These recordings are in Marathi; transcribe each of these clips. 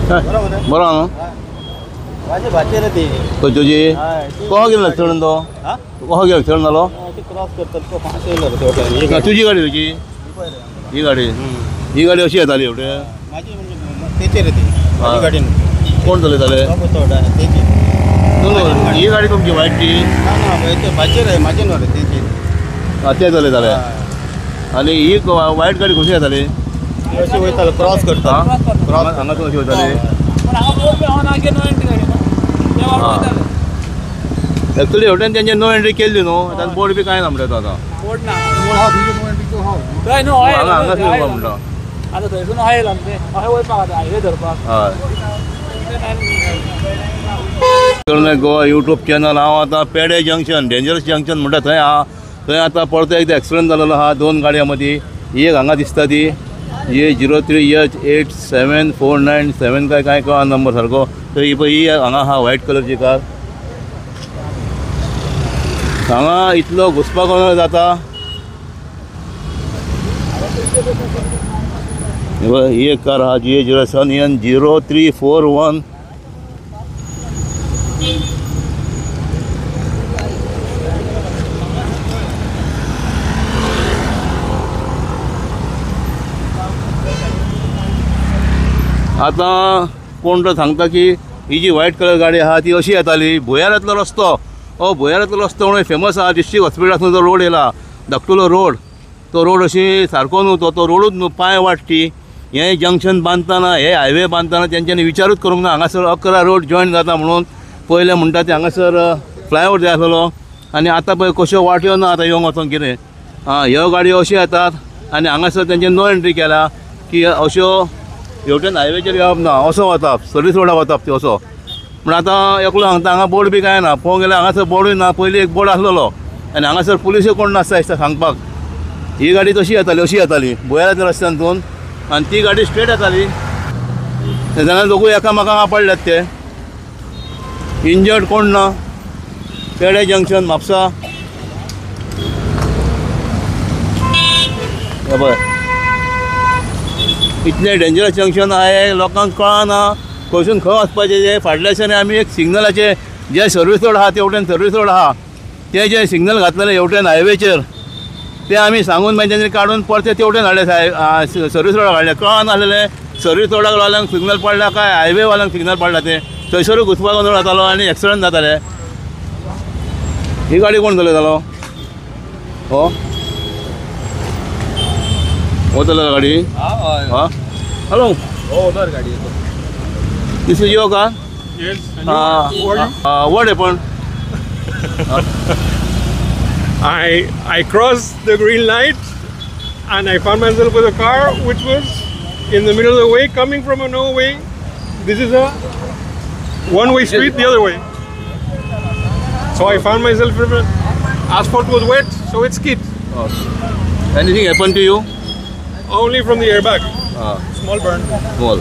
बरो न्हू माझे भाचे रे ती खंय तुजी कहो गेलो चडून तो हा कहो गेलो चडून जालो ते क्रॉस करतात तो फास्ट येयलो रे तेवढ्या तुजी गाडी तुजी ही गाडी अशी येताली एवढे माझी म्हणजे तेचे रे ती माझी गाडी कोण चलयताले थोडा तेची ही गाडी तुमची वायट ती ना ना ते भाचे रे माझे न्हू रे तेची ते चलयताले आनी ही वायट गाडी कशी येताली अशी वयताले क्रॉस करता क्रॉस हांगासून अशी वयताली एक्चुअली हेवटेन तेंचे नो एंट्री केल्ली न्हू आतां बोर्ड बी कांय ना म्हणटा आतां हांगाच येवपा म्हणटा आता थंयसून हायल आमचे अशें वयपाक आतां हायवे धरपाक हय गोवा यूट्यूब चॅनल हांव आतां पेडे जंक्शन डेंजरस जंक्शन म्हणटा थंय आहा थंय आतां परतो एकदां एक्सिडंट जालेलो आहा दोन गाडयां मदीं ही एक हांगा दिसता ती ये 03H8749 काय कळना नंबर सारको तर ही पळय ही हांगा आहा व्हायट कलरची कार हांगा इतलो घुसपाक जाता ही एक कार आहा GA07N0341 आतां कोण तो सांगता की ही जी व्हायट कलर गाडी आहा ती अशी येताली भुयारांतलो रस्तो भुयारांतलो रस्तो म्हणून फेमस आहा डिस्ट्रिक्ट हॉस्पिटलासून जो रोड येयला धाकटुलो रोड तो रोड अशी सारको न्हू तो रोडूच न्हू पांय वाटची हें जंक्शन बांदतना हे हायवे बांदतना तेंच्यांनी विचारूच करूंक ना हांगासर 11 रोड जॉयन जाता म्हणून पयले म्हणटा ते हांगासर फ्लायओवर जाय आसलो आनी आतां पळय कश्यो वाट्यो ना आतां येवंक वचोंक कितें ह्यो गाडयो अश्यो येतात आनी हांगासर तेंचे नो एंट्री केला की अश्यो हेवटेन हायवेचेर येवप ना असो वताप सर्वीस रोडाक वताप त्यो असो पूण आतां एकलो सांगता हांगा बोर्ड बी कांय ना पळोवंक गेल्यार हांगासर बोर्डूय ना पयलीं एक बोर्ड आसलेलो आनी हांगासर पुलिसूय कोण नासता दिसता सांगपाक ही गाडी तशी येताली अशी येताली भुयाराच्या रस्त्यांतून आनी ती गाडी स्ट्रेट येताली तेन्ना दोगूय एकामेकांक आपडल्यात ते इंजर्ड कोण ना पेडे जंक्शन म्हापसा पळय इतले डेंजरस जंक्शन आहे लोकांक कळना खंयसून खंय वचपाचें जे फाटल्याच्यान आमी एक सिग्नलाचे जे सर्वीस रोड आहा तेवटेन सर्वीस रोड आहा ते जे सिग्नल घातलेले हेवटेन हायवेचेर ते आमी सांगून मागीर तेंच्यांनी काडून परते तेवटेन हाडले सर्वीस रोडाक हाडले कळना आसलेले सर्वीस रोडाक वाल्यांक सिग्नल पडला काय हायवे वाल्यांक सिग्नल पडला ते थंयसरूच घुसपाक जातालो आनी एक्सिडंट जाताले ही गाडी कोण चलयतालो हो चलयता गाडी हॅलो गाडी this is your car what happened? I crossed the green light and I found myself with a car which was in the middle of the way coming from a no way. This is a one-way street the other way. So I found myself, asphalt was wet, so it skid. Anything happened to you? Only from the airbag. Small burn. Small.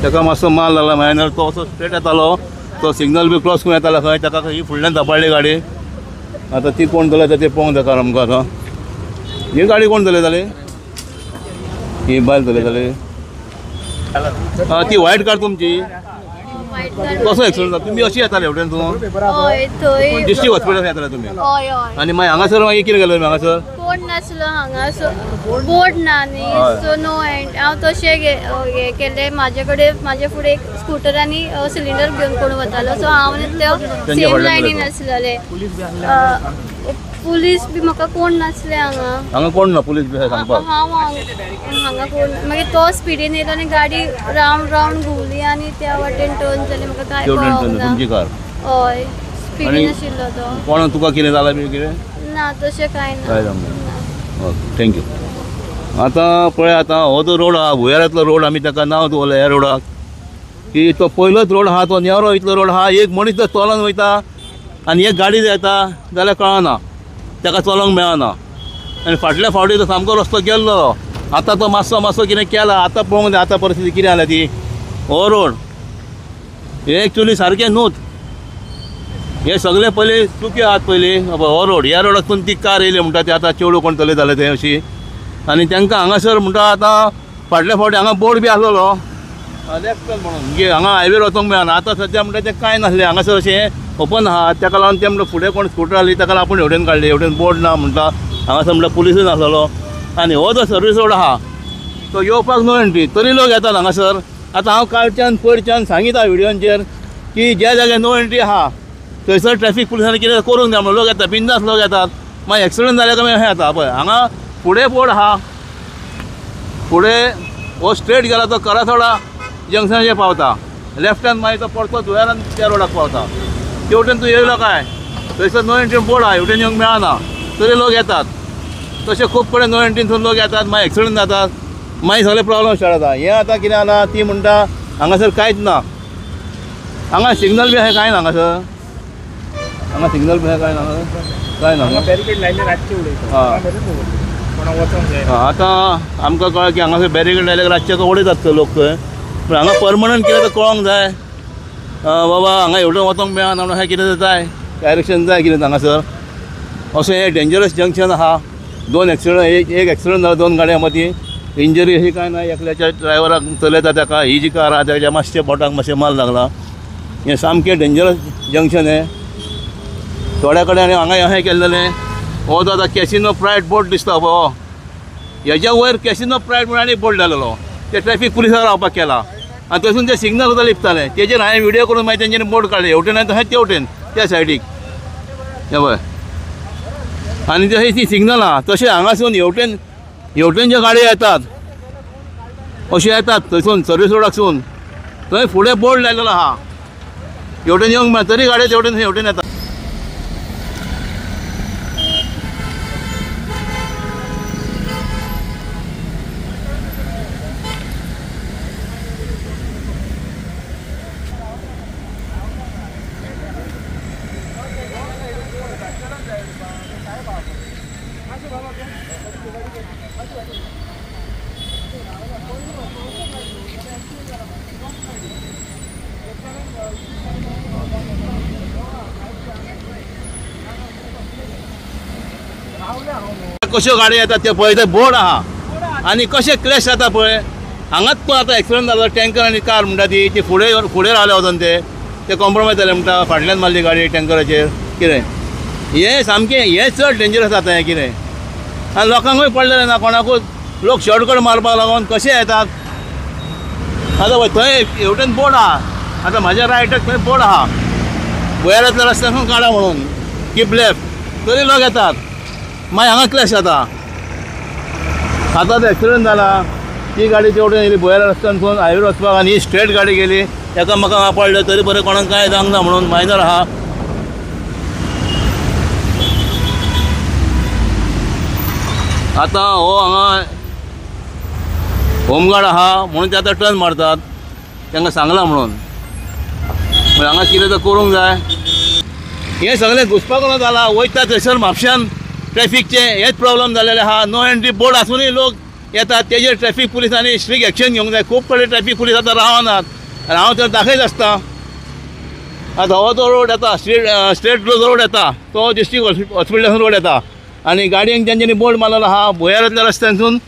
ताका मातसो माल लागला मायनर तो असो स्ट्रेट येतालो तो सिग्नल बी क्रॉस करून येतालो खंय ताका ही फुडल्यान धापाडली गाडी आतां ती कोण चलयता ते पळोवंक जाता आमकां आतां ही गाडी कोण चलयताली ही बायल चलयताली ती व्हायट कार तुमची कसो एक्सिडंट जालो तुमी अशी येताले हेवटेन तूं डिस्ट्रिक्ट हॉस्पिटल येताले तुमी आनी मागीर हांगासर मागीर कितें केलें तुमी हांगासर कोण नासलो हांगा बोर्ड ना न्ही सो नो एंड हांव तशें हे केलें म्हाजे कडेन म्हाजे फुडें एक स्कूटर आनी सिलिंडर घेवन कोण वतालो सो हांव त्यो सेम लायनीन आसलेले पुलीस बी म्हाका कोण नासले हांगा कोण ना पुलीस बी सांगपाक हांगा कोण मागीर तो स्पिडीन येयलो आनी गाडी रावंड घुंवली आनी त्या वाटेन टर्न जाली म्हाका काय कळोंक ना तुमची कार हय स्पिडीन आशिल्लो तो कोण तुका कितें जालां बी कितें ना तशें कांय ना ओके थँक्यू आतां पळय आतां हो जो रोड आहा भुयारांतलो रोड आमी ताका नांव दवरलें ह्या रोडाक की तो पयलोच रोड आहा तो नेवरो इतलो रोड आहा एक मनीस जर चलोन वयता आनी एक गाडी येता जाल्यार कळना ताका चलोंक मेळना आनी फाटल्या फावटी तो सामको रस्तो गेल्लो आतां तो मातसो कितें केला आतां पळोवंक जाय आतां परिस्थिती कितें जाल्या ती हो रोड हे एक्चुली सारकें न्हूत हे सगळे पयलीं चुकी आहात पयलीं हो रोड ह्या रोडातून ती कार येयली म्हणटा ती आतां चेडू कोण चलयताले ते अशी आनी तांकां हांगासर म्हणटा आतां फाटल्या फावटी हांगा बोर्ड बी आसलेलो लेफ्ट टर्न म्हणून म्हणजे हांगा हायवेर वचोंक मेळना. आतां सद्या म्हणटा तें कांय नासलें, हांगासर अशें ओपन आहा, तेका लागून ते म्हणटा फुडें कोण स्कूटर आसली ताका लागून आपूण हेवटेन काडली, हेवटेन बोर्ड ना म्हणटा. हांगासर म्हणटा पुलीसूय नासलो. आनी हो जो सर्वीस रोड आहा तो येवपाक नो एंट्री, तरी लोक येतात हांगासर. आतां हांव कालच्यान पयरच्यान सांगिता व्हिडिओचेर की ज्या जाग्यार नो एंट्री आहा थंयसर ट्रॅफिक पुलिसांनी कितें करूंक जाय म्हणून लोक येतात, बिंदास लोक येतात. मागीर एक्सिडंट जाल्यार काय हें जाता पळय. हांगा फुडें बोर्ड आहा, फुडें हो स्ट्रेट गेला तो करासवाडा जंक्शनाचेर पावता, लेफ्टान मागीर तो परतो धुळेरान त्या रोडाक पावता. हेवटेन तूं येयलो काय थंयसर नो एंट्री बोर्ड आहा, हेवटेन येवंक मेळना, तरी लोक येतात. तशें खूब कडेन नो एंट्रीनसून लोक येतात, मागीर एक्सिडंट जातात, मागीर सगळे प्रॉब्लेम स्टार्ट जाता. हें आतां कितें जालां ती म्हणटा हांगासर कांयच ना, हांगा सिग्नल बी अशें कांय ना हांगासर. हांगा सिग्नल बी अशें कांय ना बॅरिकेड लायले रातचे उडयता. हां. कोणाक वचोंक जाय. आतां आमकां कळ्ळें की हांगासर बॅरिकेड लायल्यार रातचे उडयतात लोक थंय. पूण हांगा परमनंट कितें तें कळोंक जाय. बाबा हांगा एवढें वचोंक मेळना म्हणून अशें कितें जाय, डायरेक्शन जाय कितें हांगासर. अशें हें डेंजरस जंक्शन आहा. 2 एक्सिडंट, एक एक्सिडंट जाला 2 गाडयां मदीं. इंजरी अशी काय ना, एकल्याच्या ड्रायव्हराक चलयता ताका, ही जी कार आहा ताच्या मातशें बोटाक मातशें माल लागला. हें सामकें डेंजरस जंक्शन हें. थोड्या कडेन हांगा अशें केल्लें, हो जो आतां कॅसिनो प्रायड बोर्ड दिसता पळय, हेज्या वयर कॅसिनो प्रायड म्हणून आनी बोर्ड लायलेलो, ते ट्रॅफिक पुलिसाक रावपाक केला. आनी थंयसून ते सिग्नल सुद्दां लिपताले. तेजेर हांवें व्हिडिओ करून मागीर तेंच्यांनी बोर्ड काडले, हेवटेन आनी तशें तेवटेन त्या सायडीक. हे पळय, आनी तशें ती सिग्नल आहा तशें हांगासून हेवटेन ज्यो गाडयो येतात अश्यो येतात थंयसून सर्वीस रोडाकसून, थंय फुडें बोर्ड लायलेलो आहा, हेवटेन येवंक मेळना, तरी गाडयो तेवटेन हेवटेन येतात. कश्यो गाडयो येतात ते पळय, ते बोर्ड आहा. आनी कशें क्लॅश जाता पळय. हांगाच तो आतां एक्सिडंट जालो, टँकर आनी कार म्हणटा ती फुडें रावले वचोन ते कॉम्प्रोमायज जाले म्हणटा, फाटल्यान मारली गाडी टँकराचेर. कितें हें सामकें हें चड डेंजरस जाता हें कितें. आनी लोकांकूय पडलेलें ना, कोणाकूच. लोक शॉर्टकट मारपाक लागून कशें येतात. आतां पळय थंय हेवटेन बोर्ड आहा, आतां म्हाज्या रायटाक थंय बोर्ड आहा, गोंयारांतल्या रस्त्यासून काडा म्हणून, कीप लेफ्ट, तरी लोक येतात. मागीर हांगा क्लॅश जाता. आतां तो एक्सिडंट जाला, ती गाडी तेवटेन येयली बोयारा रस्त्यानसून हायवेर वचपाक, आनी ही स्ट्रेट गाडी गेली, एकामेकांक हांगा पडले, तरी बरें कोणाक कांय जावंक ना म्हणून मायनर आहा. आतां हो हांगा होमगार्ड आहा म्हणून ते आतां टर्न मारतात, तांकां सांगलां म्हणून. पूण हांगा कितें तर करूंक जाय. हें सगळें घुसपागोंद जाला, वयता थंयसर म्हापश्यान ट्रॅफिकचे हेच प्रॉब्लेम जालेले आहा. नो एंट्री बोर्ड आसूनय लोक येतात, तेजेर ट्रॅफिक पुलिसांनी स्ट्रिक्ट एक्शन घेवंक जाय. खूब कडेन ट्रॅफिक पुलीस आतां रावनात, आनी हांव तर दाखयत आसता. आतां हो जो रोड येता, स्ट्रेट रोड येता, तो डिस्ट्रिक्ट हॉस्पिटलासून रोड येता, आनी गाडयांक तेंच्यांनी बोर्ड मारलेलो आहा भुयारांतल्या रस्त्यानसून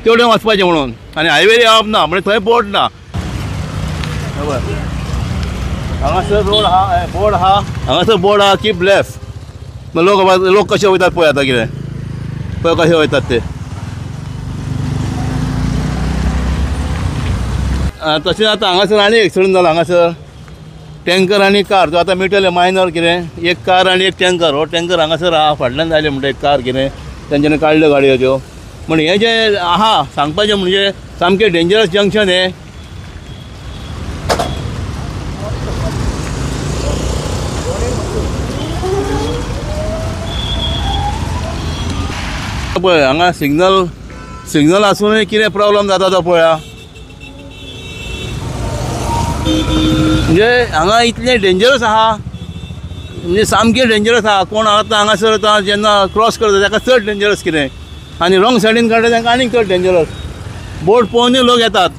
तेवटेन वचपाचें म्हणून, आनी हायवेर येवप ना म्हणजे थंय बोर्ड ना. हांगासर रोड आहा, बोर्ड आहा, हांगासर बोर्ड आहा कीप लेफ्ट. लोक कशे वयतात पळय, आतां कितें पळय कशे वयतात ते. तशें आतां हांगासर आनी एक्सिडंट जाला. हांगासर टँकर आनी कार, तो आतां मेळटलें मायनर कितें, एक कार आनी एक टँकर. हो टँकर हांगासर आहा, फाटल्यान जालें म्हणटा एक कार कितें, तेंच्यांनी काडल्यो गाडयो त्यो. म्हण हें जें आहा सांगपाचें म्हणजे सामकें डेंजरस जंक्शन हें. पळय हांगा सिग्नल आसूनय कितें प्रॉब्लेम जाता तो पळया. म्हणजे हांगा इतलें डेंजरस आहा, म्हणजे सामकें डेंजरस आहा. कोण आतां हांगासर आतां जेन्ना क्रॉस करता ताका चड डेंजरस कितें, आनी रॉंग सायडीन काडटा तांकां आनीक चड डेंजरस. बोर्ड पळोवनूय लोक येतात.